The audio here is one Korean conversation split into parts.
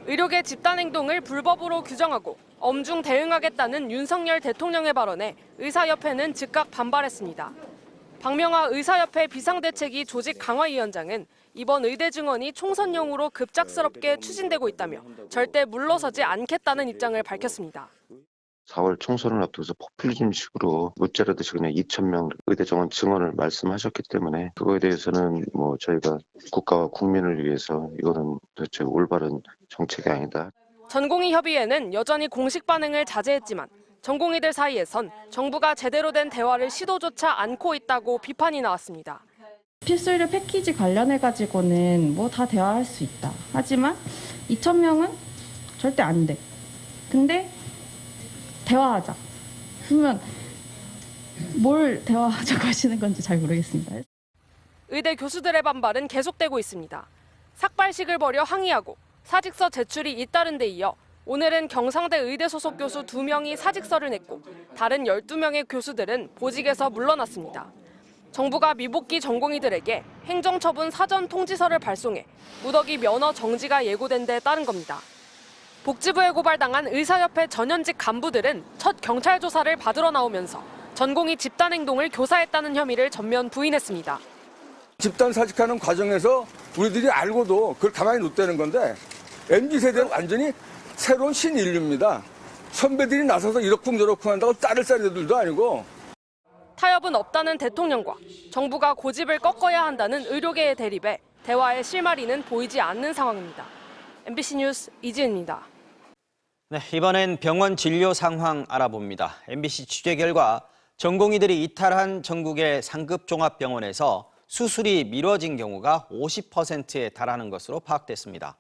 의료계 집단행동을 불법으로 규정하고 엄중 대응하겠다는 윤석열 대통령의 발언에 의사협회는 즉각 반발했습니다. 박명하 의사협회 비상대책위 조직 강화위원장은 이번 의대 증원이 총선용으로 급작스럽게 추진되고 있다며 절대 물러서지 않겠다는 입장을 밝혔습니다. 4월 총선을 앞두고서 포퓰리즘식으로 무자르듯이 그냥 2,000명 의대 정원 증원을 말씀하셨기 때문에 그거에 대해서는 저희가 국가와 국민을 위해서 이거는 도대체 올바른 정책이 아니다. 전공의협의회는 여전히 공식 반응을 자제했지만 전공의들 사이에선 정부가 제대로 된 대화를 시도조차 않고 있다고 비판이 나왔습니다. 필수의료 패키지 관련해가지고는 다 대화할 수 있다. 하지만 2,000명은 절대 안 돼. 근데 대화하자. 그러면 뭘 대화하자고 하시는 건지 잘 모르겠습니다. 의대 교수들의 반발은 계속되고 있습니다. 삭발식을 벌여 항의하고 사직서 제출이 잇따른 데 이어 오늘은 경상대 의대 소속 교수 2명이 사직서를 냈고 다른 12명의 교수들은 보직에서 물러났습니다. 정부가 미복귀 전공의들에게 행정처분 사전 통지서를 발송해 무더기 면허 정지가 예고된 데 따른 겁니다. 복지부에 고발당한 의사협회 전현직 간부들은 첫 경찰 조사를 받으러 나오면서 전공의 집단행동을 교사했다는 혐의를 전면 부인했습니다. 집단 사직하는 과정에서 우리들이 알고도 그걸 가만히 뒀다는 건데 MZ세대는 완전히 새로운 신인류입니다. 선배들이 나서서 이러쿵저러쿵 한다고 따를 사례들도 아니고. 타협은 없다는 대통령과 정부가 고집을 꺾어야 한다는 의료계의 대립에 대화의 실마리는 보이지 않는 상황입니다. MBC 뉴스 이지은입니다. 네, 이번엔 병원 진료 상황 알아봅니다. MBC 취재 결과 전공의들이 이탈한 전국의 상급 종합병원에서 수술이 미뤄진 경우가 50%에 달하는 것으로 파악됐습니다.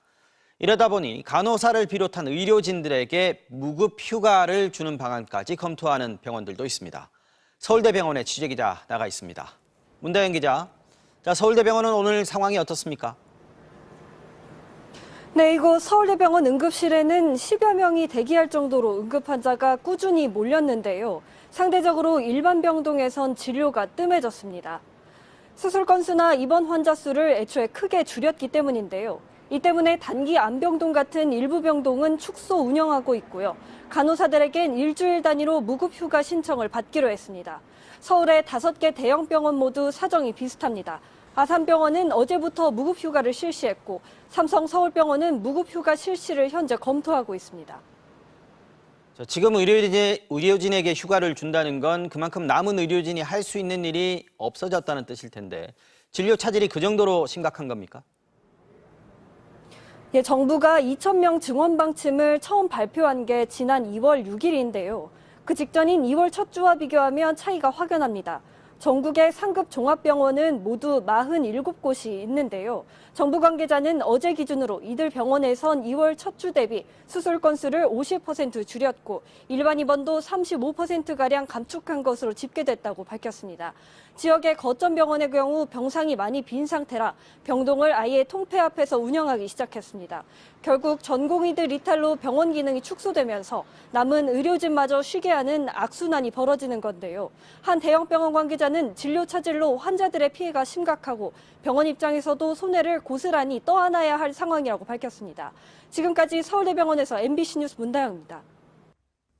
이러다 보니 간호사를 비롯한 의료진들에게 무급 휴가를 주는 방안까지 검토하는 병원들도 있습니다. 서울대병원의 취재기자 나가 있습니다. 문다영 기자, 서울대병원은 오늘 상황이 어떻습니까? 네, 이곳 서울대병원 응급실에는 10여 명이 대기할 정도로 응급 환자가 꾸준히 몰렸는데요. 상대적으로 일반 병동에선 진료가 뜸해졌습니다. 수술 건수나 입원 환자 수를 애초에 크게 줄였기 때문인데요. 이 때문에 단기 안병동 같은 일부 병동은 축소 운영하고 있고요. 간호사들에겐 일주일 단위로 무급 휴가 신청을 받기로 했습니다. 서울의 5개 대형 병원 모두 사정이 비슷합니다. 아산병원은 어제부터 무급 휴가를 실시했고 삼성서울병원은 무급 휴가 실시를 현재 검토하고 있습니다. 지금 의료진에게 휴가를 준다는 건 그만큼 남은 의료진이 할 수 있는 일이 없어졌다는 뜻일 텐데 진료 차질이 그 정도로 심각한 겁니까? 예, 정부가 2,000명 증원 방침을 처음 발표한 게 지난 2월 6일인데요. 그 직전인 2월 첫 주와 비교하면 차이가 확연합니다. 전국의 상급 종합병원은 모두 47곳이 있는데요. 정부 관계자는 어제 기준으로 이들 병원에선 2월 첫 주 대비 수술 건수를 50% 줄였고 일반 입원도 35%가량 감축한 것으로 집계됐다고 밝혔습니다. 지역의 거점 병원의 경우 병상이 많이 빈 상태라 병동을 아예 통폐합해서 운영하기 시작했습니다. 결국 전공의들 이탈로 병원 기능이 축소되면서 남은 의료진마저 쉬게 하는 악순환이 벌어지는 건데요. 한 대형병원 관계자는 진료 차질로 환자들의 피해가 심각하고 병원 입장에서도 손해를 고스란히 떠안아야 할 상황이라고 밝혔습니다. 지금까지 서울대병원에서 MBC 뉴스 문다영입니다.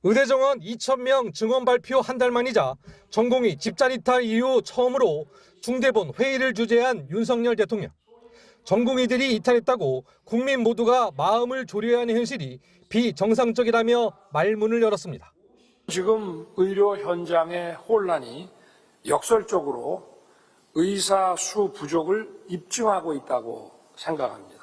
의대 정원 2,000명 증원 발표 한 달 만이자 전공의 집단 이탈 이후 처음으로 중대본 회의를 주재한 윤석열 대통령. 전공의들이 이탈했다고 국민 모두가 마음을 졸여야 하는 현실이 비정상적이라며 말문을 열었습니다. 지금 의료 현장의 혼란이 역설적으로 의사 수 부족을 입증하고 있다고 생각합니다.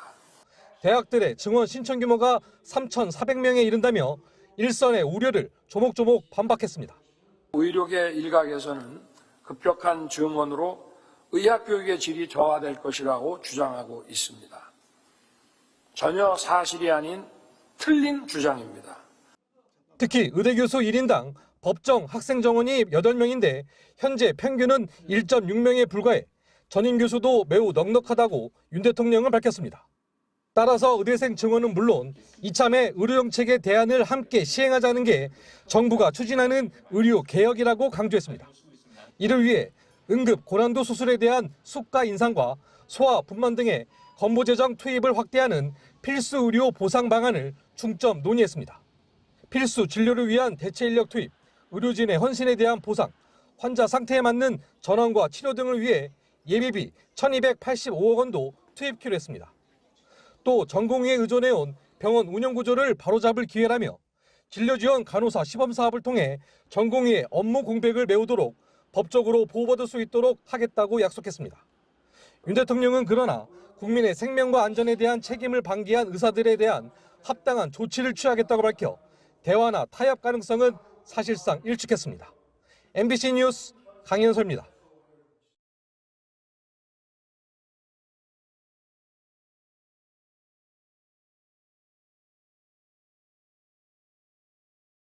대학들의 증원 신청 규모가 3,400명에 이른다며 일선의 우려를 조목조목 반박했습니다. 의료계 일각에서는 급격한 증원으로 의학교육의 질이 저하될 것이라고 주장하고 있습니다. 전혀 사실이 아닌 틀린 주장입니다. 특히 의대 교수 1인당 법정 학생 정원이 8명인데 현재 평균은 1.6명에 불과해 전임 교수도 매우 넉넉하다고 윤 대통령은 밝혔습니다. 따라서 의대생 증원은 물론 이참에 의료정책의 대안을 함께 시행하자는 게 정부가 추진하는 의료개혁이라고 강조했습니다. 이를 위해 응급 고난도 수술에 대한 수가 인상과 소아 분만 등의 건보재정 투입을 확대하는 필수 의료 보상 방안을 중점 논의했습니다. 필수 진료를 위한 대체 인력 투입, 의료진의 헌신에 대한 보상, 환자 상태에 맞는 전원과 치료 등을 위해 예비비 1,285억 원도 투입키로 했습니다. 또 전공의에 의존해온 병원 운영 구조를 바로잡을 기회라며 진료지원 간호사 시범 사업을 통해 전공의의 업무 공백을 메우도록 법적으로 보호받을 수 있도록 하겠다고 약속했습니다. 윤 대통령은 그러나 국민의 생명과 안전에 대한 책임을 방기한 의사들에 대한 합당한 조치를 취하겠다고 밝혀 대화나 타협 가능성은 사실상 일축했습니다. MBC 뉴스 강현서입니다.